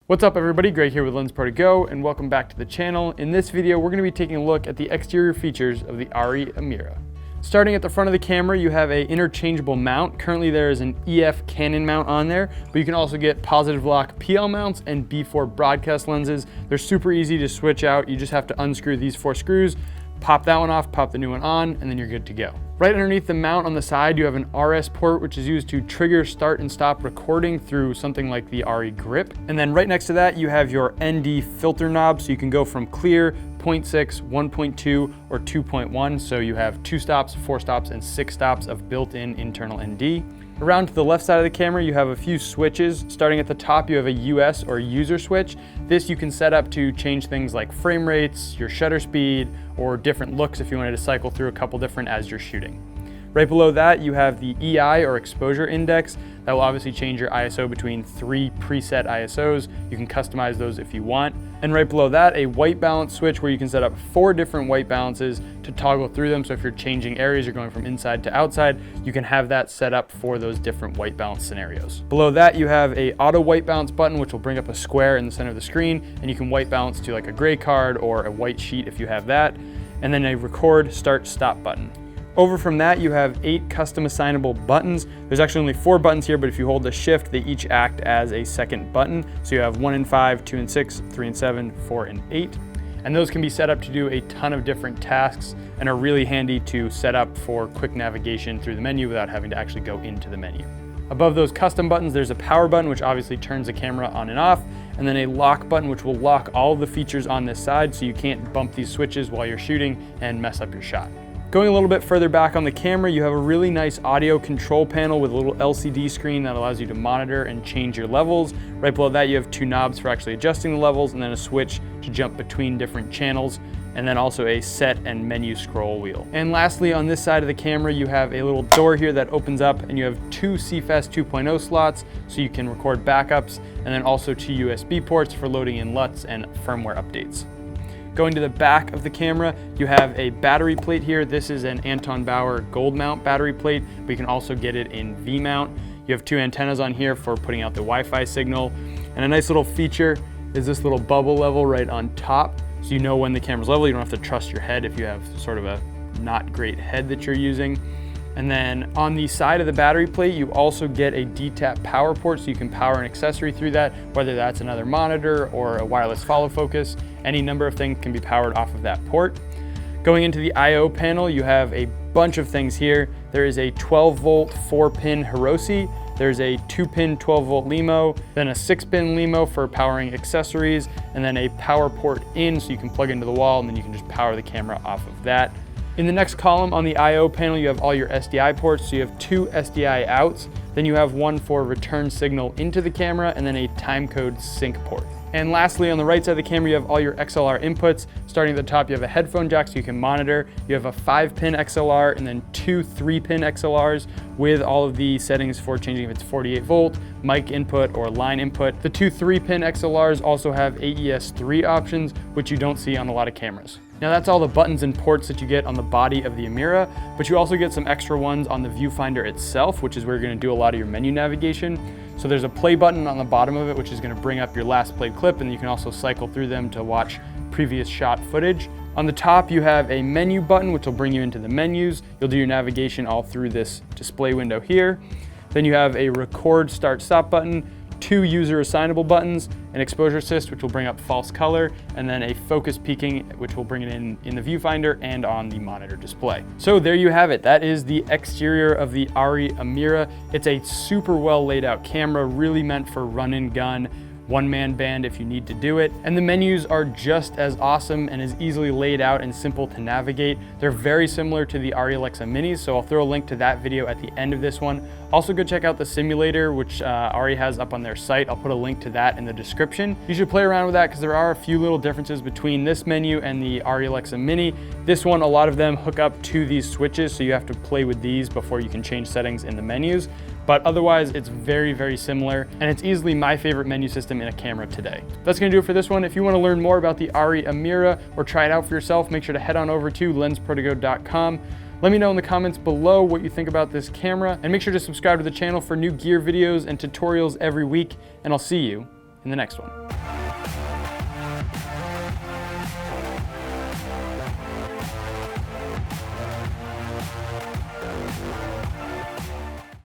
What's up everybody, Greg here with LensProToGo and welcome back to the channel. In this video, we're going to be taking a look at the exterior features of the Arri Amira. Starting at the front of the camera, you have an interchangeable mount. Currently there is an EF Canon mount on there, but you can also get positive lock PL mounts and B4 broadcast lenses. They're super easy to switch out. You just have to unscrew these 4 screws, pop that one off, pop the new one on, and then you're good to go. Right underneath the mount on the side, you have an RS port, which is used to trigger start and stop recording through something like the Arri Grip. And then right next to that, you have your ND filter knob, so you can go from clear, 0.6, 1.2, or 2.1. So you have 2 stops, 4 stops, and 6 stops of built-in internal ND. Around to the left side of the camera, you have a few switches. Starting at the top, you have a US or user switch. This you can set up to change things like frame rates, your shutter speed, or different looks if you wanted to cycle through a couple different as you're shooting. Right below that, you have the EI or exposure index. That will obviously change your ISO between 3 preset ISOs. You can customize those if you want. And right below that, a white balance switch where you can set up 4 different white balances to toggle through them. So if you're changing areas, you're going from inside to outside, you can have that set up for those different white balance scenarios. Below that, you have a auto white balance button, which will bring up a square in the center of the screen, and you can white balance to like a gray card or a white sheet if you have that. And then a record, start, stop button. Over from that, you have 8 custom assignable buttons. There's actually only 4 buttons here, but if you hold the shift, they each act as a second button. So you have 1 and 5, 2 and 6, 3 and 7, 4 and 8. And those can be set up to do a ton of different tasks and are really handy to set up for quick navigation through the menu without having to actually go into the menu. Above those custom buttons, there's a power button, which obviously turns the camera on and off, and then a lock button, which will lock all of the features on this side so you can't bump these switches while you're shooting and mess up your shot. Going a little bit further back on the camera, you have a really nice audio control panel with a little LCD screen that allows you to monitor and change your levels. Right below that, you have 2 knobs for actually adjusting the levels and then a switch to jump between different channels, and then also a set and menu scroll wheel. And lastly, on this side of the camera, you have a little door here that opens up and you have 2 CFast 2.0 slots so you can record backups, and then also 2 USB ports for loading in LUTs and firmware updates. Going to the back of the camera, you have a battery plate here. This is an Anton Bauer gold mount battery plate, but you can also get it in V mount. You have 2 antennas on here for putting out the Wi-Fi signal. And a nice little feature is this little bubble level right on top. So you know when the camera's level, you don't have to trust your head if you have sort of a not great head that you're using. And then on the side of the battery plate, you also get a D-tap power port, so you can power an accessory through that, whether that's another monitor or a wireless follow focus. Any number of things can be powered off of that port. Going into the I/O panel, you have a bunch of things here. There is a 12-volt 4-pin Hiroshi. There's a 2-pin 12-volt LEMO, then a 6-pin LEMO for powering accessories, and then a power port in so you can plug into the wall and then you can just power the camera off of that. In the next column on the I/O panel, you have all your SDI ports. So you have 2 SDI outs, then you have 1 for return signal into the camera, and then a timecode sync port. And lastly, on the right side of the camera, you have all your XLR inputs. Starting at the top, you have a headphone jack so you can monitor. You have a 5-pin XLR and then 2 3-pin XLRs with all of the settings for changing if it's 48 volt, mic input, or line input. The 2 3-pin XLRs also have AES-3 options, which you don't see on a lot of cameras. Now that's all the buttons and ports that you get on the body of the Amira, but you also get some extra ones on the viewfinder itself, which is where you're going to do a lot of your menu navigation. So there's a play button on the bottom of it, which is going to bring up your last played clip, and you can also cycle through them to watch previous shot footage. On the top, you have a menu button, which will bring you into the menus. You'll do your navigation all through this display window here. Then you have a record, start, stop button, 2 user assignable buttons, an exposure assist, which will bring up false color, and then a focus peaking, which will bring it in the viewfinder and on the monitor display. So there you have it. That is the exterior of the Arri Amira. It's a super well laid out camera, really meant for run and gun, one-man band if you need to do it. And the menus are just as awesome and as easily laid out and simple to navigate. They're very similar to the Arri Alexa Minis, so I'll throw a link to that video at the end of this one. Also go check out the simulator, which Arri has up on their site. I'll put a link to that in the description. You should play around with that because there are a few little differences between this menu and the Arri Alexa Mini. This one, a lot of them hook up to these switches, so you have to play with these before you can change settings in the menus. But otherwise, it's very, very similar, and it's easily my favorite menu system in a camera today. That's gonna do it for this one. If you wanna learn more about the Arri Amira or try it out for yourself, make sure to head on over to LensProToGo.com. Let me know in the comments below what you think about this camera, and make sure to subscribe to the channel for new gear videos and tutorials every week, and I'll see you in the next one.